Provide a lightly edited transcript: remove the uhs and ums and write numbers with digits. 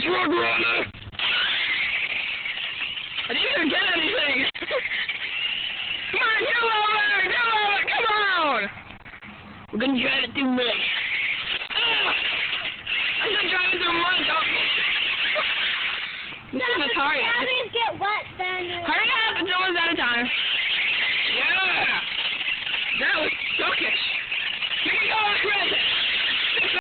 truck runner! I didn't even get anything! Come on, get over! Get over! Come on! We're gonna drive it through mud. I'm not driving through mud, don't you? I'm kind of tired. Batteries get wet then. Hurry up, it's almost out of time. Yeah! That was suckish! You can go on credit!